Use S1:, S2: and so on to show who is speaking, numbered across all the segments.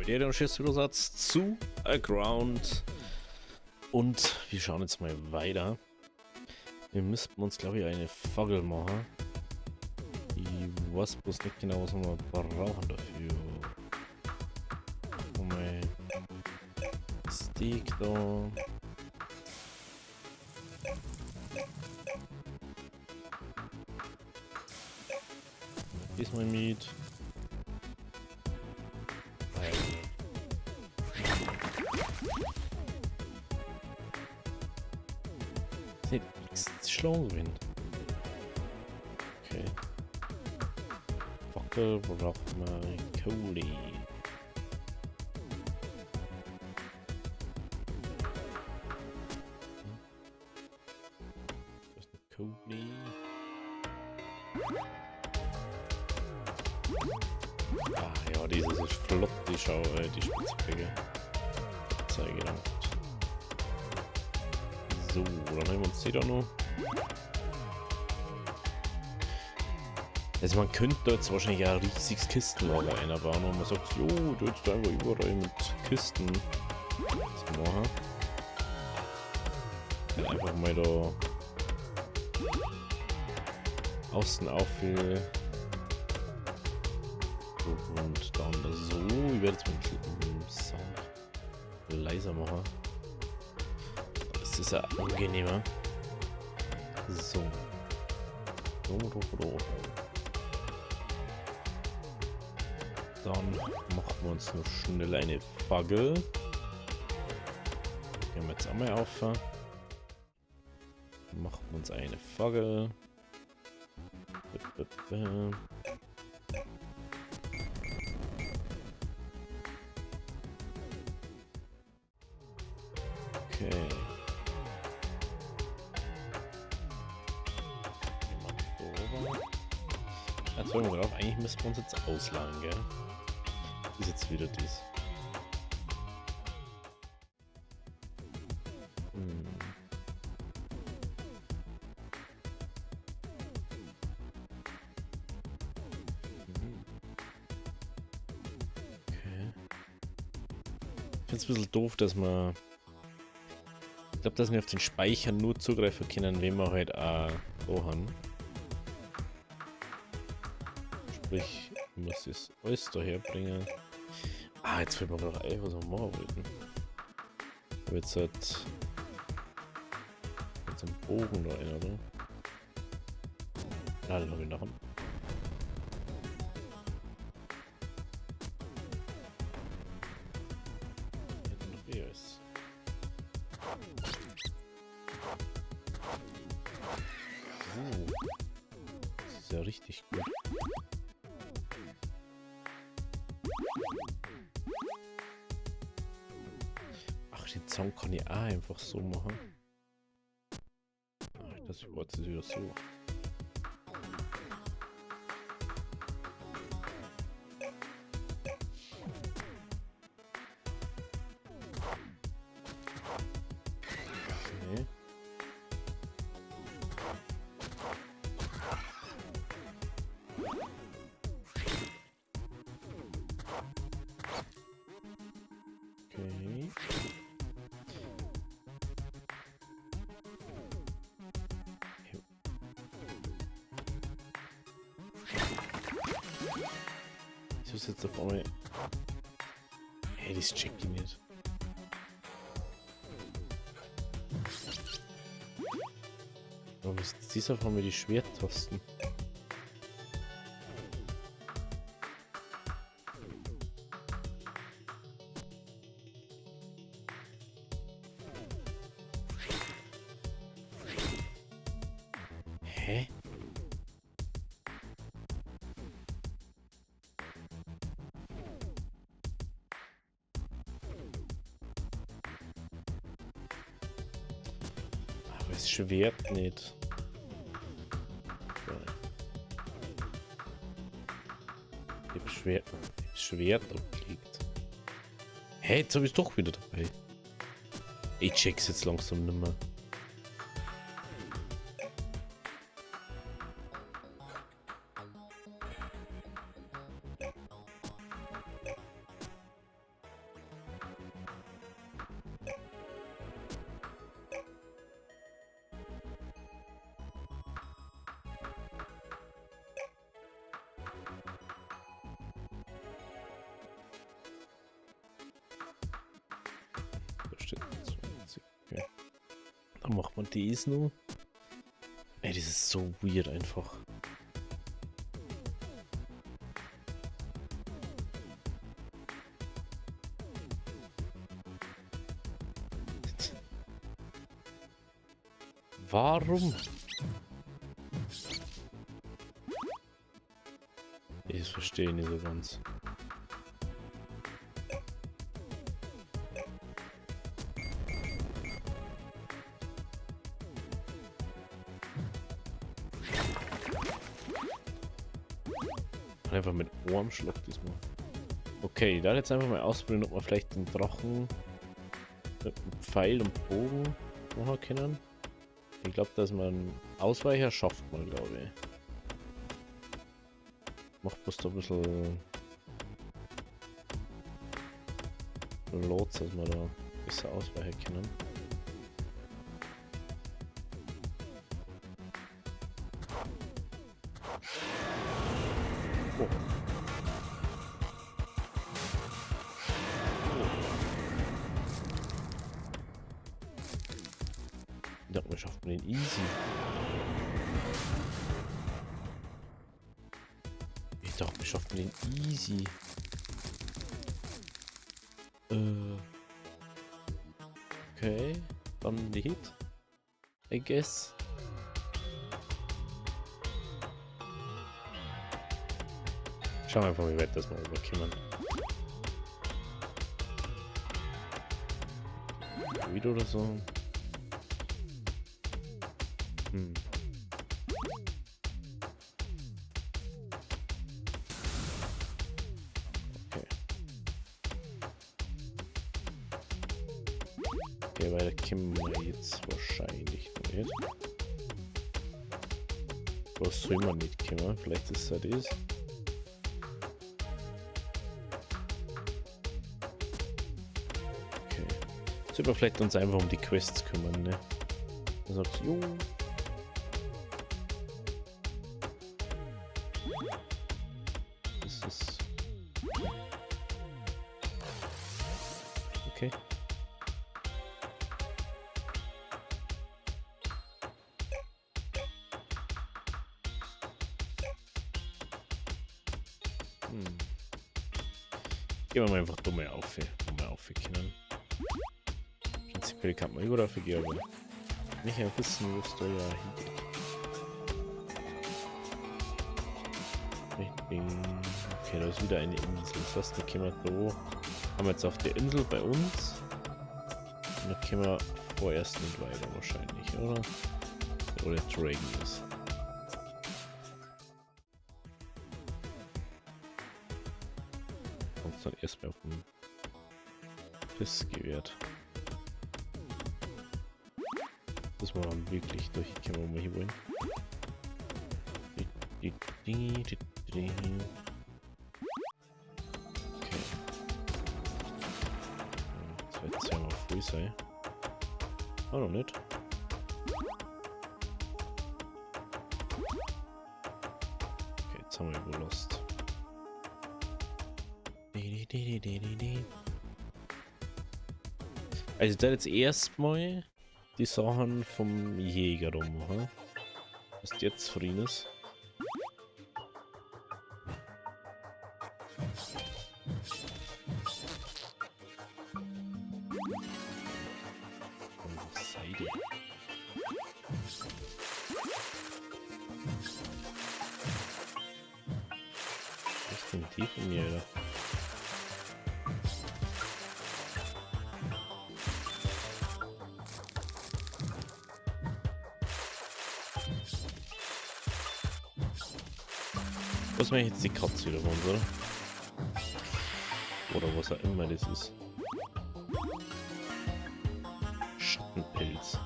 S1: Wieder ein Schiffsübersatz zu Aground. Und wir schauen jetzt mal weiter. Wir müssten uns, glaube ich, eine Fackel machen. Ich weiß bloß nicht genau, was wir brauchen dafür. Mal Steak da. Diesmal mit. Nicht nichts schlau gewinnt. Okay. Fackel braucht man Kohle. Das ist eine Kohle. Ah ja, dieses ist flott, die Spitzhacke. Zeige dann. So, dann nehmen wir uns die da noch. Also man könnte jetzt wahrscheinlich ein riesiges Kistenlager einbauen und man sagt, jo, du jetzt einfach überall mit Kisten das machen. Dann einfach mal da außen auffüllen. Und dann so. Ich werde jetzt mit dem Sound leiser machen. Das ist ja angenehmer. So. Dann machen wir uns noch schnell eine Fackel. Gehen wir jetzt einmal auf. Machen wir uns eine Fackel. Okay. Jetzt wollen wir drauf. Eigentlich müssen wir uns jetzt ausladen, gell? Ist jetzt wieder dies. Okay. Ich finde es ein bisschen doof, dass man. Ich glaube, dass wir auf den Speicher nur zugreifen können, wenn wir halt auch so haben. Sprich, ich muss das alles da herbringen. Ah, jetzt fällt mir noch ein, was wir machen wollten. Aber jetzt halt. Jetzt einen Bogen da rein, oder? Ja, den habe ich noch. Das ist ja richtig gut. Ach, den Zaun kann ich auch einfach so machen. Ach, das war jetzt wieder so. Okay. Okay. Ich muss jetzt auf einmal. Hey, das check ich nicht. Warum ist dieser auf einmal die Schwerttasten? Hä? Aber das Schwert nicht. Ich hab Schwert abgelegt. Hä, jetzt hab ich's doch wieder dabei. Ich check's jetzt langsam nimmer. Dann macht man das noch. Ey, das ist so weird einfach. Warum? Ich verstehe nicht so ganz. Einfach mit Ohrmschlag diesmal. Okay, da jetzt einfach mal ausprobieren, ob wir vielleicht den Drachen mit einem Pfeil und Bogen machen können. Ich glaube, dass man Ausweicher schafft man, glaube ich. Macht bloß da ein bisschen Lots, dass wir da besser ausweichen können. Oh. Ich dachte, wir schaffen den easy. Ich dachte, wir schaffen den easy. Okay, dann nicht. I guess. Schauen wir einfach, wie weit das mal überkommen. Wieder oder so. Okay. Okay, weiter kommen wir jetzt wahrscheinlich nicht. Was soll man nicht kommen? Vielleicht ist es das. Okay. Sollen wir vielleicht uns einfach um die Quests kümmern, ne? Dann sagt jo. Das ist... Okay. Gehen wir mal einfach dumme auf können. Prinzipiell kann man überall gehen, aber nicht einfach wissen, wo es da ja hingeht. Okay, da ist wieder eine Insel. Das heißt, da können wir da. Haben wir jetzt auf der Insel bei uns. Und da können wir vorerst nicht weiter wahrscheinlich, oder? Oder Dragon ist. Kommt dann erstmal auf den Piss gewährt. Dass wir dann wirklich durchkommen, wo wir hier wollen. Okay. Das wird jetzt ja mal früh sein. Ah, noch nicht. Okay, jetzt haben wir überlost. Also da jetzt erstmal die Sachen vom Jäger rum, ha? Was jetzt zufrieden ist. Seide. Was ist denn die von mir, oder? Was mache ich jetzt die Katze wieder von, oder? Oder was auch immer das ist. Schattenpilz.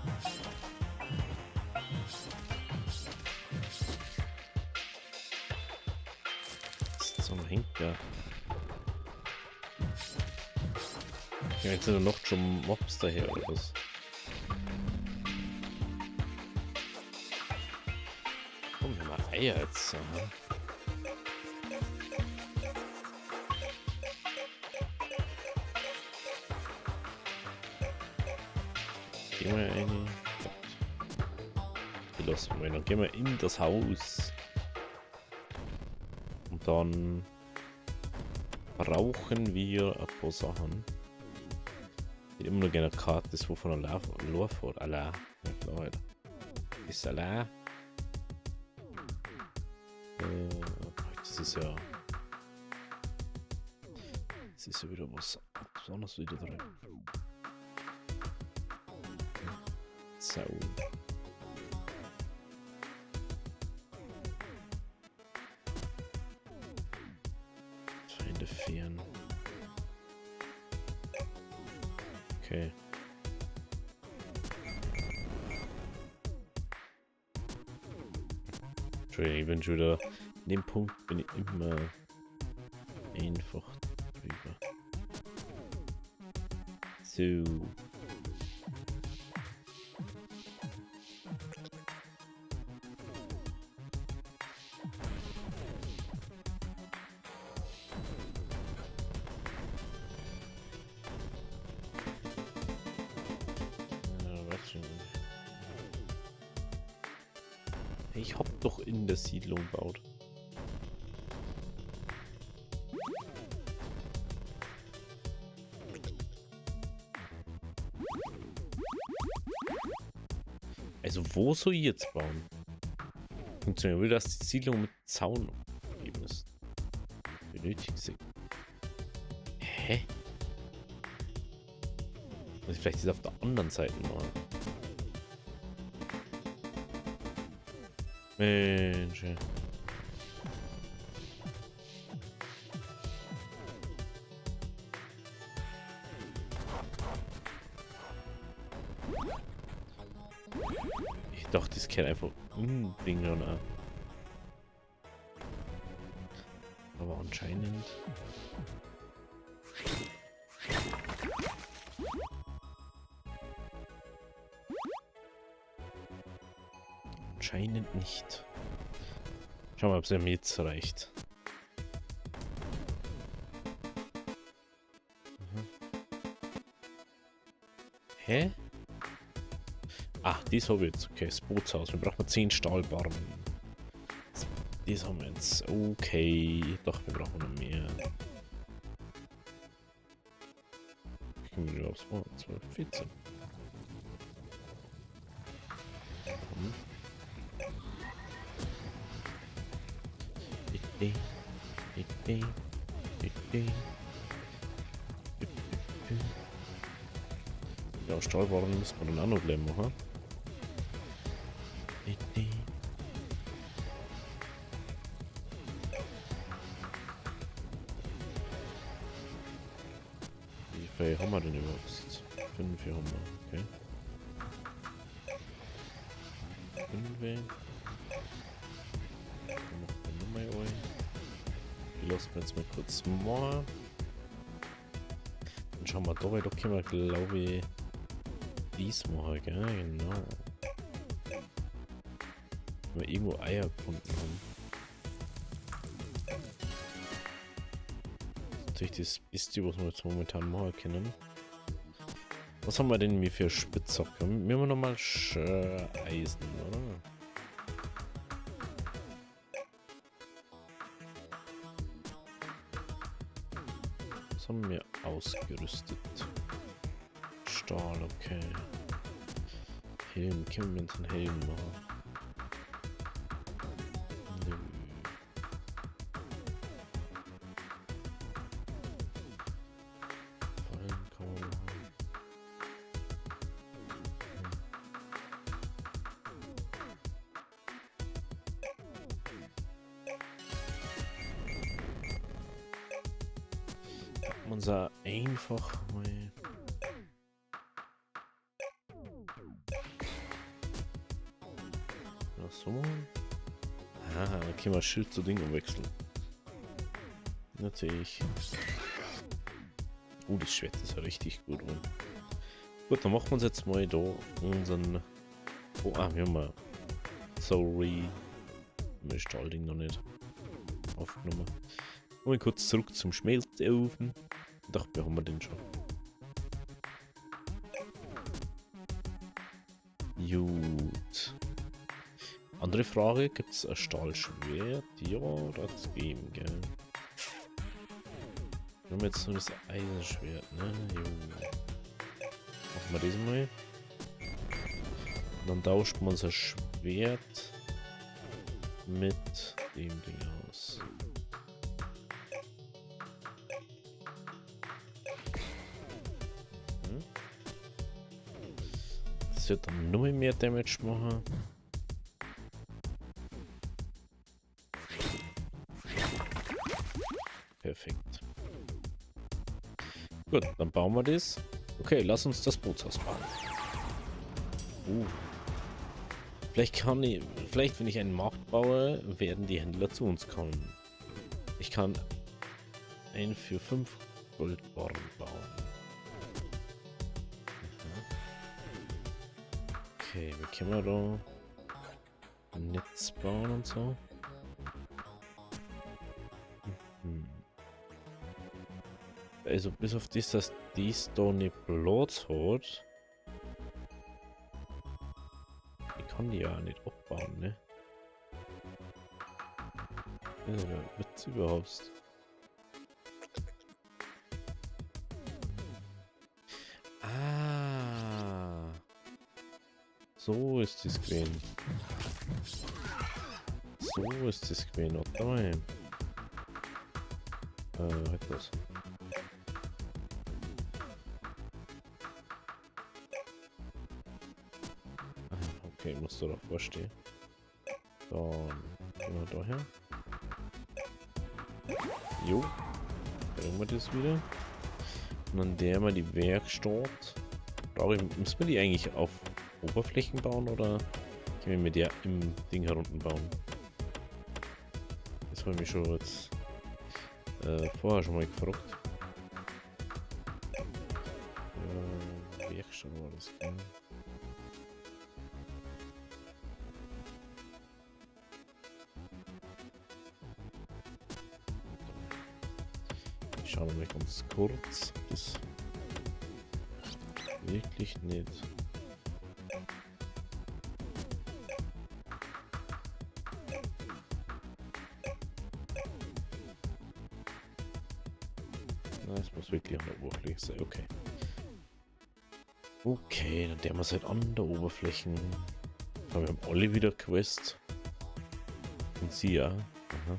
S1: Was zum Henker? Ja, jetzt sind noch schon Mobs daher, oder was? Oh, wir haben Eier jetzt. Aha. Gehen wir eine. die lassen wir. Dann gehen wir in das Haus. Und dann brauchen wir ein paar Sachen. Ich hätte immer noch gerne eine Karte, das wovon er läuft. Allein. Ja klar, Alter. Ist allein. Das ist ja. Das ist ja wieder was anderes wieder drin. So. Feinde fehlen. Okay. Entschuldigung, ich bin schon wieder. An dem Punkt bin ich immer einfach drüber. So. Ich hab doch in der Siedlung gebaut. Also wo soll ich jetzt bauen? Funktioniert will, dass die Siedlung mit Zaun geben ist. Benötigt sie. Hä? Muss ich vielleicht das auf der anderen Seite machen? Mensch. Ich dachte, das kann einfach umbringen oder. Aber anscheinend. Anscheinend nicht. Schauen wir, ob es mir jetzt reicht. Hä? Ah, das habe ich jetzt. Okay, das Bootshaus. Wir brauchen 10 Stahlbarren. Das haben wir jetzt. Okay. Doch, wir brauchen noch mehr. Ich komme wieder aufs Wort. 12, 14. Ja, Stahlbarren müssen wir dann auch noch gleich machen. Wie viel haben wir denn überhaupt? 5 haben wir, okay. 5. Die lassen wir jetzt mal kurz machen. Dann schauen wir da, weil da können wir, glaube ich, dies machen, gell? Genau. Wenn wir irgendwo Eier gefunden haben. Das ist natürlich das Beste, was wir jetzt momentan machen können. Was haben wir denn hier für Spitzhacke? Wir haben nochmal Eisen, oder? Was haben wir ausgerüstet? Stahl, okay. Helm, können wir uns einen Helm machen? Nö. Fallen kann man machen. Unser einfach mal. Ja, so. Ah, da können wir Schild zu Ding umwechseln. Natürlich. Das Schwert ist ja richtig gut. Und gut, dann machen wir uns jetzt mal da unseren. Oh, wir haben mal. Sorry. Das Stahlding noch nicht aufgenommen. Mal kurz zurück zum Schmelzofen. Ich dachte, wir haben den schon. Gut. Andere Frage, gibt es ein Stahlschwert? Ja, das geben, gell? Wir haben jetzt nur das Eisenschwert, ne? Jo. Machen wir das mal. Und dann tauscht man unser Schwert mit dem Ding aus. Das wird dann nur mehr Damage machen. Perfekt. Gut, dann bauen wir das. Okay, lass uns das Bootshaus bauen. Vielleicht wenn ich einen Markt baue, werden die Händler zu uns kommen. Ich kann einen für 5 Goldbarren bauen. Okay, wie können wir da ein Netz bauen und so? Also bis auf das, dass dies da nicht Platz hat. Ich kann die ja nicht abbauen, ne? Also, Witz überhaupt. Ah. So ist das gewesen. So ist das gewesen. Warte mal. Halt was. Okay, ich muss da davor stehen. Dann gehen wir daher. Jo. Bringen wir das wieder. Und dann der mal die Werkstatt. Müssen wir die eigentlich auf Oberflächen bauen oder können wir mit der im Ding herunterbauen? Das habe ich mich schon jetzt vorher schon mal gefragt. Werkstatt war das, gell? Schauen wir mal ganz kurz. Das wirklich nicht. Na, es muss wirklich an der Oberfläche sein. Okay. Okay, dann der muss halt an der Oberfläche. Aber wir haben alle wieder Quest. Und sie ja. Aha.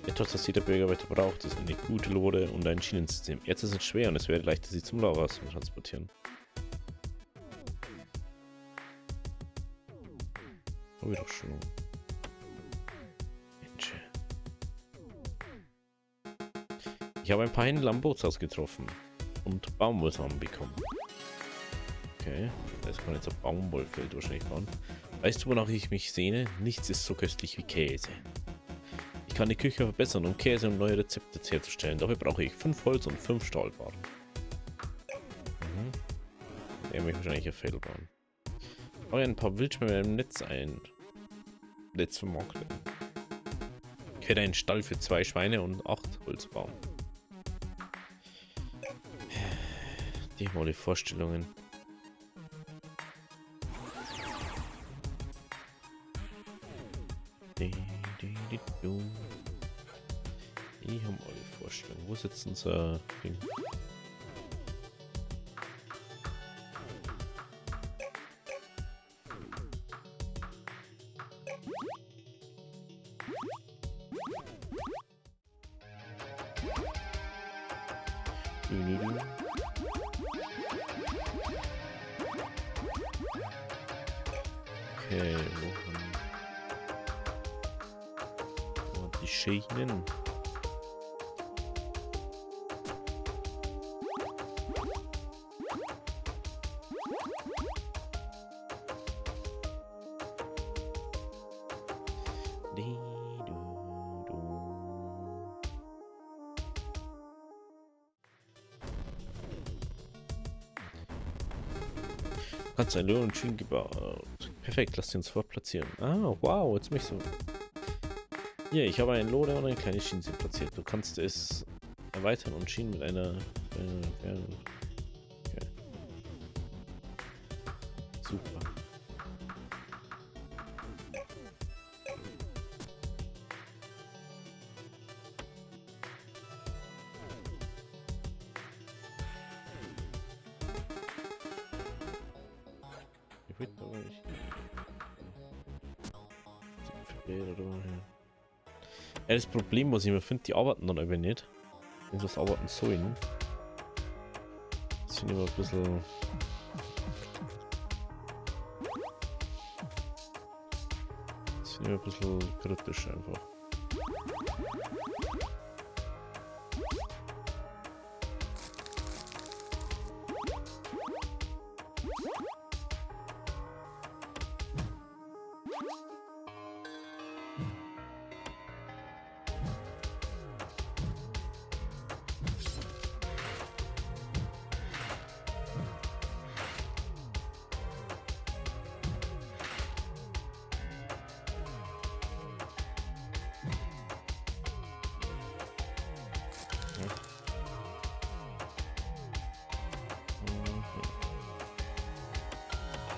S1: Etwas, das jeder Bürger weiter braucht, ist eine gute Lore und ein Schienensystem. Ärzte sind schwer und es wäre leichter, sie zum Lager zu transportieren. Habe ich doch schon. Mensch. Ich habe ein paar Händler am Bootshaus getroffen und Baumwollsamen bekommen. Okay, das kann jetzt ein Baumwollfeld wahrscheinlich bauen. Weißt du, wonach ich mich sehne? Nichts ist so köstlich wie Käse. Ich kann die Küche verbessern, um Käse und neue Rezepte herzustellen. Dafür brauche ich 5 Holz und 5 Stahlbarren. Er möchte wahrscheinlich ein Feld bauen. Baue ein paar Wildschweine im Netz ein. Netz vermarkten. Ich hätte einen Stall für 2 Schweine und 8 Holz bauen. Die mal die Vorstellungen. Die haben alle Vorstellungen. Wo sitzt unser Ding? Okay, wo haben die Schienen? Kannst ein Löwen und Schienen gebaut. Perfekt, lass den sofort platzieren. Ah, wow, jetzt mich so. Hier, ich habe einen Lode und eine kleine Schiene platziert. Du kannst es erweitern und Schienen mit einer. Okay. Super. Ja, das Problem, was ich immer finde, die arbeiten dann aber nicht. Wenn sie was arbeiten sollen. Das finde ich immer ein bisschen. Das finde ich immer ein bisschen kritisch einfach.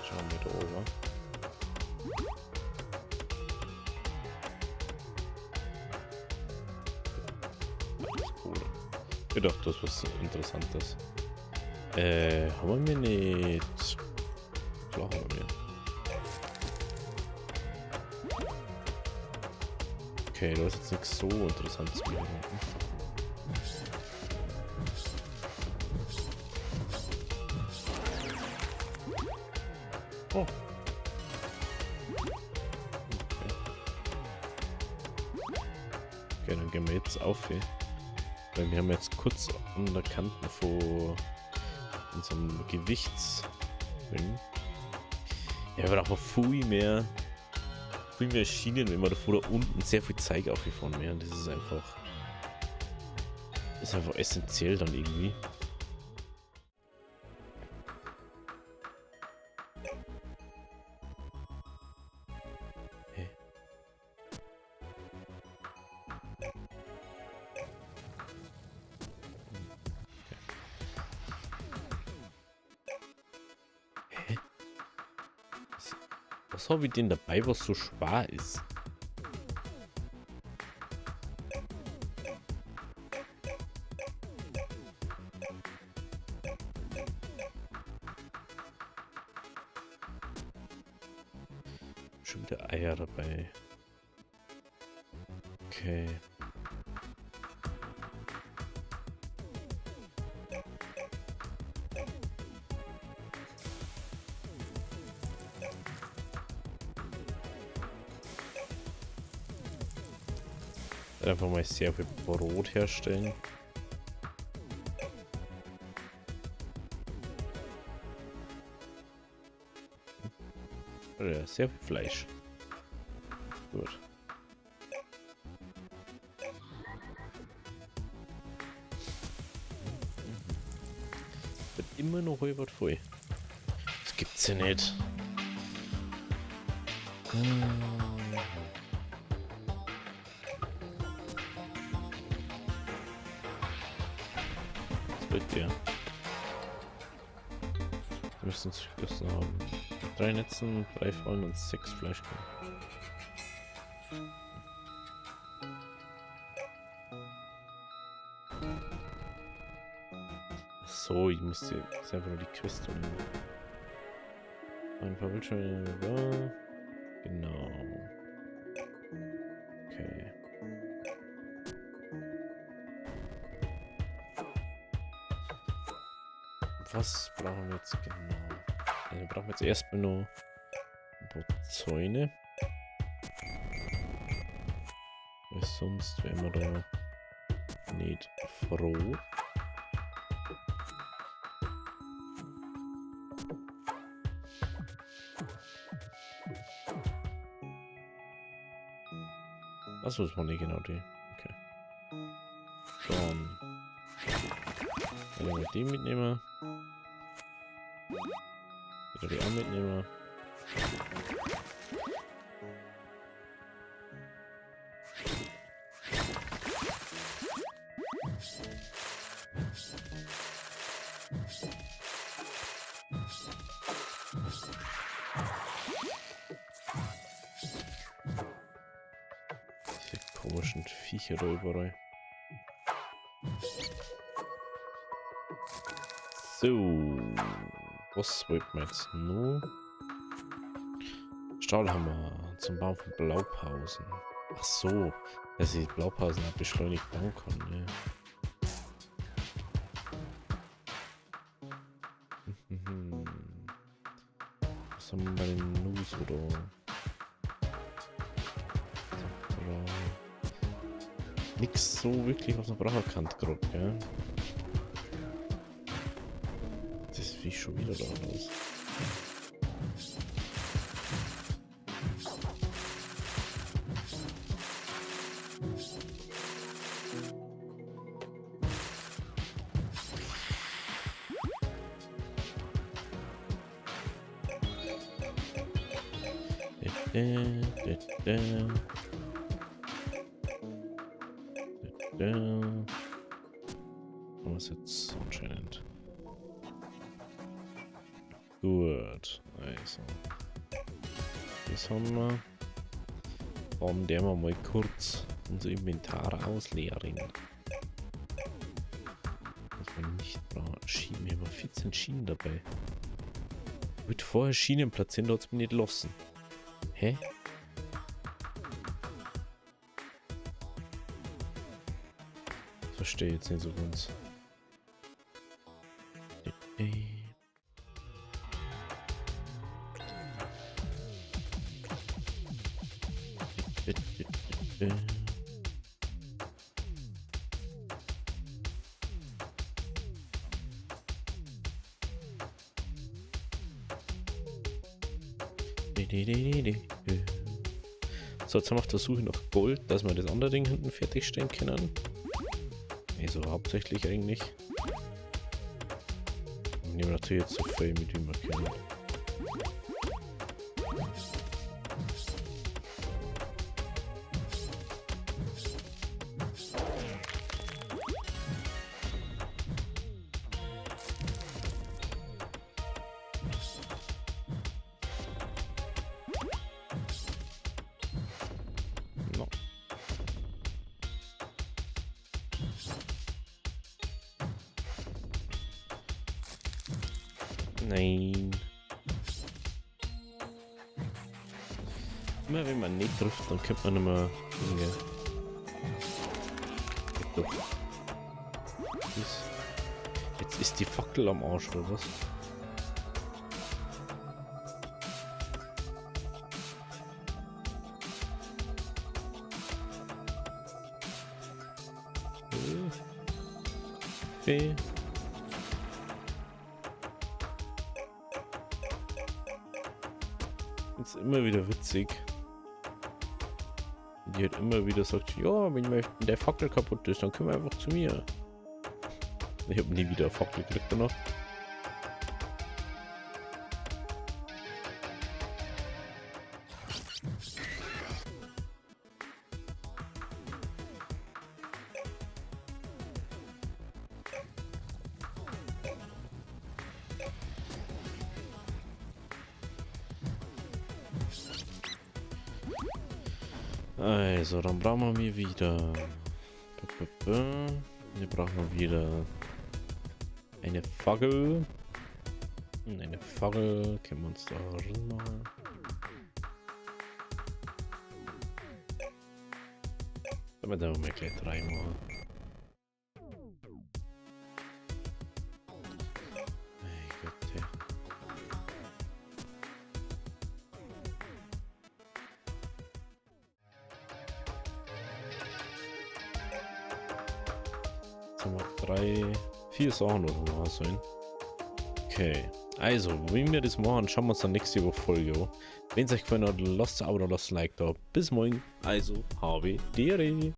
S1: Schauen wir da oben. Cool. Ich dachte, das ist was Interessantes. Haben wir nicht. Klar haben wir. Okay, da ist jetzt nichts so Interessantes mehr. Oh. Okay, dann gehen wir jetzt auf. Weil wir haben jetzt kurz an der Kante von unserem Gewichtsding. Ja, wir brauchen viel mehr Schienen, wenn wir davor da unten sehr viel Zeug aufgefahren wären. Das ist einfach essentiell dann irgendwie. Was habe ich denn dabei, was so schwer ist? Schon wieder Eier dabei. Okay. Einfach mal sehr viel Brot herstellen. Ja, sehr viel Fleisch. Gut. Wird immer noch halb voll. Das gibt's ja nicht. Ja. Wir müssen es geschlossen haben. 3 Netzen, 3 Fallen und 6 Fleischkörner. So, ich muss jetzt einfach nur die Quest nehmen. Ein paar Bildschirme. Genau. Okay. Was brauchen wir jetzt genau? Also wir brauchen jetzt erstmal noch ein paar Zäune. Weil sonst wären wir da nicht froh. Achso, das war nicht genau die. Okay. Dann. Wenn wir die mitnehmen. Wieder die auch mitnehmen. Diese komischen Viecher da überall. So, was wollten wir jetzt noch? Stahlhammer zum Bauen von Blaupausen. Ach so, dass ich Blaupausen auch beschleunigt bauen kann, ne? Was haben wir bei den News oder? Nix so wirklich, was man brauchen kann, gerade, gell? Das ist wie schon wieder da los. Was jetzt anscheinend. Gut, also. Das haben wir. Bauen der mal kurz unser Inventar ausleeren. Was wir nicht brauchen. Schienen, wir haben 14 Schienen dabei. Ich würde vorher Schienen platzieren, da hat es mir nicht lassen. Hä? Verstehe jetzt nicht so ganz. So, jetzt haben wir auf der Suche nach Gold, dass wir das andere Ding hinten fertigstellen können. Also hauptsächlich eigentlich. Wir nehmen natürlich jetzt so viel mit, wie wir können. No. Nein. Immer wenn man nicht trifft, dann könnte man nicht mehr Dinge. Jetzt ist die Fackel am Arsch, oder was? Okay. Ist immer wieder witzig. Die halt immer wieder sagt, ja, wenn der Fackel kaputt ist, dann können wir einfach zu mir. Ich habe nie wieder Fackel gekriegt danach. Also, dann brauchen wir wieder. Wir brauchen wieder eine Fackel. Und eine Fackel können wir uns da reinmachen. Damit wir mal gleich 3 machen. Mein Gott, ja. Jetzt haben wir 4 Sachen oder was sollen. Okay, also, wenn wir das machen, schauen wir uns dann nächste Woche Folge an. Wenn es euch gefallen hat, lasst ein Abo oder lasst ein Like da. Bis morgen. Also, habe Dere.